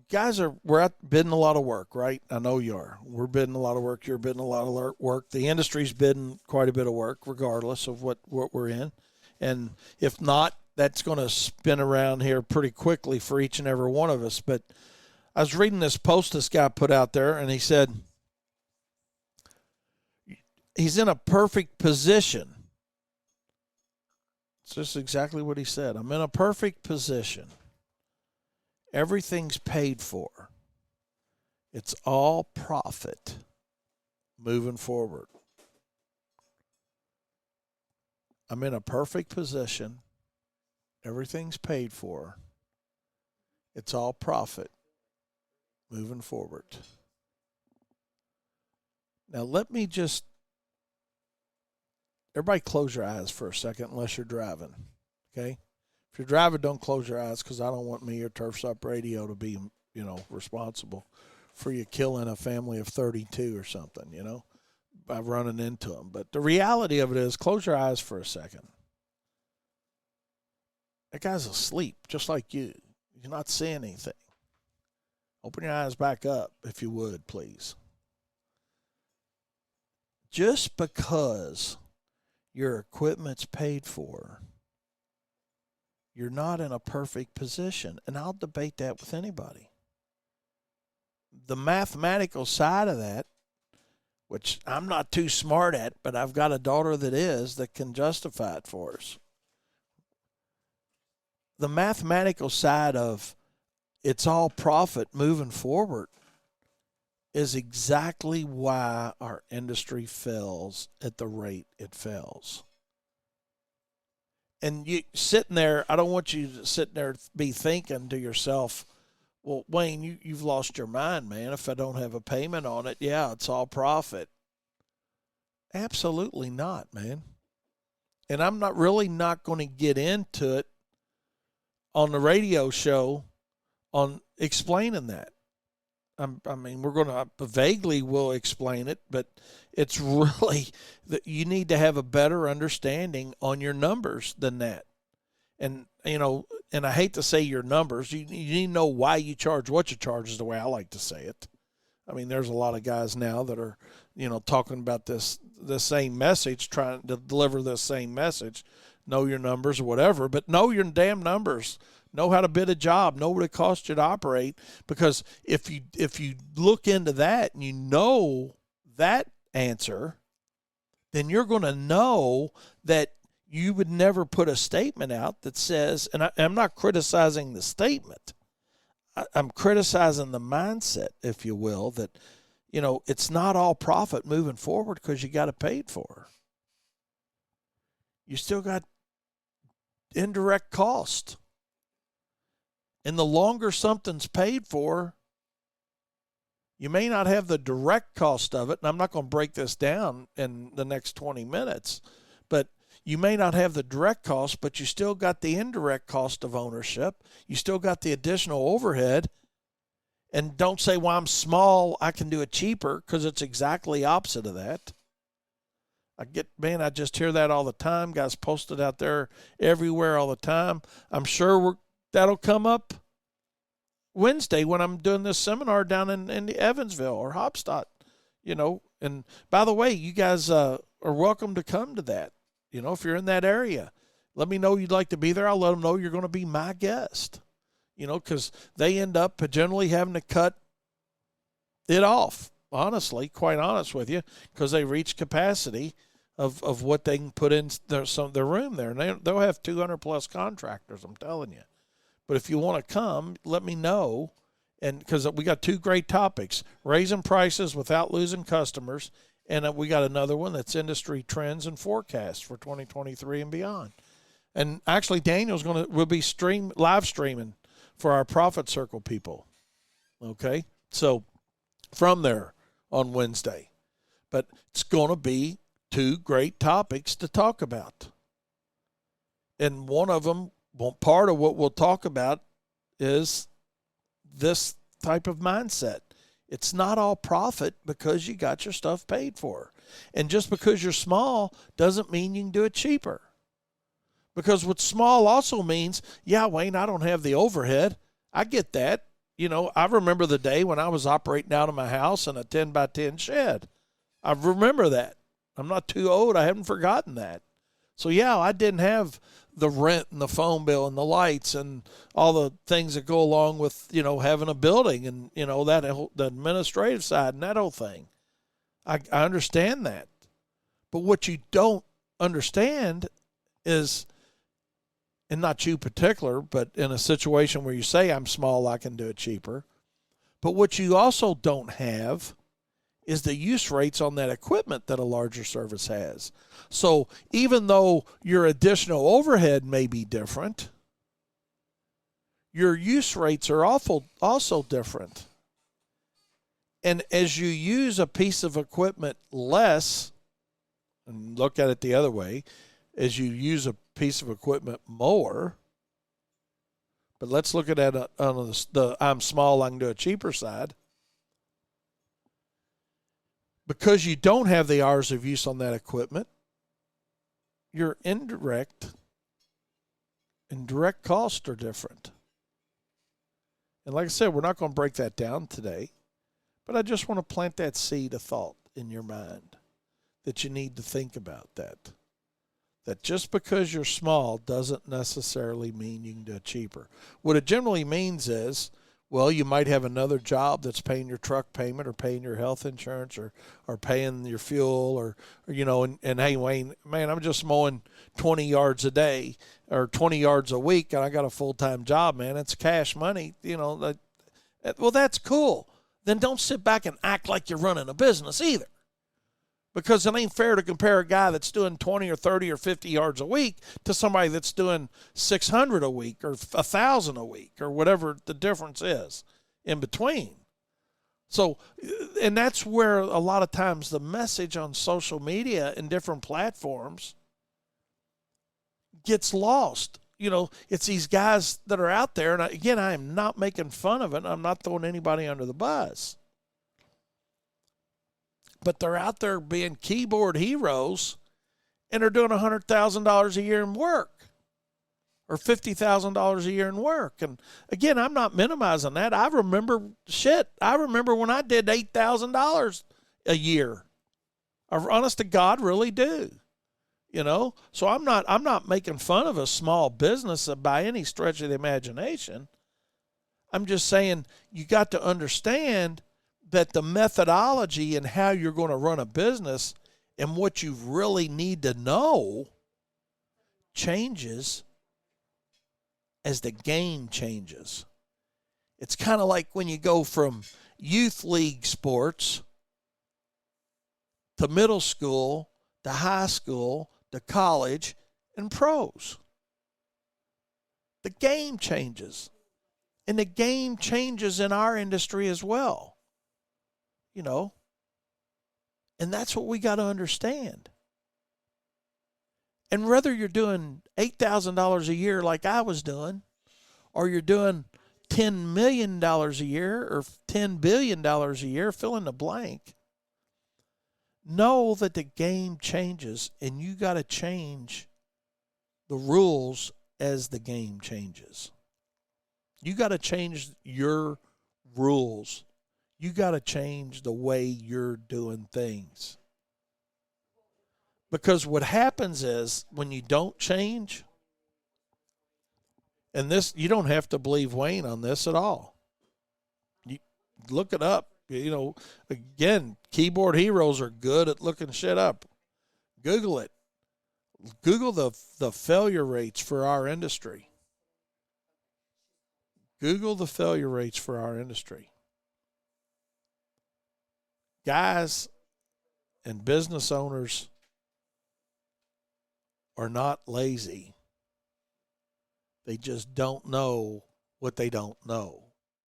guys we're out bidding a lot of work, right? I know you are. We're bidding a lot of work. You're bidding a lot of work. The industry's bidding quite a bit of work, regardless of what we're in. And if not, that's going to spin around here pretty quickly for each and every one of us. But I was reading this post this guy put out there, and he said he's in a perfect position. It's just exactly what he said. I'm in a perfect position. Everything's paid for. It's all profit moving forward. I'm in a perfect position. Everything's paid for. It's all profit moving forward. Now, let me just, everybody close your eyes for a second unless you're driving, okay? If you're driving, don't close your eyes because I don't want me or Turfs Up Radio to be, responsible for you killing a family of 32 or something, by running into them. But the reality of it is, close your eyes for a second. That guy's asleep, just like you. You're not seeing anything. Open your eyes back up, if you would, please. Just because your equipment's paid for, you're not in a perfect position. And I'll debate that with anybody. The mathematical side of that, which I'm not too smart at, but I've got a daughter that can justify it for us. The mathematical side of it's all profit moving forward is exactly why our industry fails at the rate it fails. And you sitting there, I don't want you to sit there be thinking to yourself, well, Wayne, you've lost your mind, man. If I don't have a payment on it, yeah, it's all profit. Absolutely not, man. And I'm not going to get into it on the radio show on explaining that. We're going to vaguely will explain it, but it's really that you need to have a better understanding on your numbers than that. And, and I hate to say your numbers. You need to know why you charge what you charge is the way I like to say it. There's a lot of guys now that are, talking about the same message, trying to deliver the same message, know your numbers or whatever, but know your damn numbers. Know how to bid a job. Know what it costs you to operate. Because if you look into that and you know that answer, then you're going to know that you would never put a statement out that says, and I'm not criticizing the statement. I'm criticizing the mindset, if you will, that, it's not all profit moving forward because you got it paid for. You still got indirect cost. And the longer something's paid for, you may not have the direct cost of it. And I'm not going to break this down in the next 20 minutes, but you may not have the direct cost, but you still got the indirect cost of ownership. You still got the additional overhead. And don't say, well, I'm small, I can do it cheaper, because it's exactly opposite of that. I just hear that all the time. Guys post it out there everywhere all the time. I'm sure that'll come up Wednesday when I'm doing this seminar down in Evansville or Hopstadt, And by the way, you guys are welcome to come to that. If you're in that area, let me know you'd like to be there. I'll let them know you're going to be my guest, because they end up generally having to cut it off, honestly, quite honest with you, because they reach capacity of what they can put in their room there. And they'll have 200-plus contractors, I'm telling you. But if you want to come, let me know. And because we got two great topics, raising prices without losing customers, and we got another one that's industry trends and forecasts for 2023 and beyond. And actually, Daniel's will be live streaming for our Profit Circle people. Okay? So from there on Wednesday. But it's going to be two great topics to talk about. And one of them, part of what we'll talk about is this type of mindset. It's not all profit because you got your stuff paid for. And just because you're small doesn't mean you can do it cheaper. Because what small also means, yeah, Wayne, I don't have the overhead. I get that. I remember the day when I was operating out of my house in a 10 by 10 shed. I remember that. I'm not too old. I haven't forgotten that. So, yeah, I didn't have the rent and the phone bill and the lights and all the things that go along with, having a building and, the administrative side and that whole thing. I understand that. But what you don't understand is, and not you particular, but in a situation where you say I'm small, I can do it cheaper. But what you also don't have is the use rates on that equipment that a larger service has. So even though your additional overhead may be different, your use rates are also different. And as you use a piece of equipment less, and look at it the other way, as you use a piece of equipment more, but let's look at it on the I'm small, I can do a cheaper side. Because you don't have the hours of use on that equipment, your indirect and direct costs are different. And like I said, we're not going to break that down today, but I just want to plant that seed of thought in your mind that you need to think about that. That just because you're small doesn't necessarily mean you can do it cheaper. What it generally means is, well, you might have another job that's paying your truck payment or paying your health insurance or paying your fuel or and hey, Wayne, man, I'm just mowing 20 yards a day or 20 yards a week and I got a full-time job, man. It's cash money, well, that's cool. Then don't sit back and act like you're running a business either. Because it ain't fair to compare a guy that's doing 20 or 30 or 50 yards a week to somebody that's doing 600 a week or 1,000 a week or whatever the difference is in between. So, and that's where a lot of times the message on social media and different platforms gets lost. It's these guys that are out there. And again, I am not making fun of it. I'm not throwing anybody under the bus. But they're out there being keyboard heroes and they're doing $100,000 a year in work or $50,000 a year in work. And again, I'm not minimizing that. I remember when I did $8,000 a year. I honest to God really do. So I'm not making fun of a small business by any stretch of the imagination. I'm just saying you got to understand that the methodology and how you're going to run a business and what you really need to know changes as the game changes. It's kind of like when you go from youth league sports to middle school to high school to college and pros. The game changes. And the game changes in our industry as well. And that's what we got to understand. And whether you're doing $8,000 a year like I was doing, or you're doing $10 million a year or $10 billion a year, fill in the blank, know that the game changes and you got to change the rules as the game changes. You got to change your rules. You got to change the way you're doing things. Because what happens is when you don't change, and this, you don't have to believe Wayne on this at all. You look it up. Again, keyboard heroes are good at looking shit up. Google it. Google the failure rates for our industry. Google the failure rates for our industry. Guys and business owners are not lazy. They just don't know what they don't know.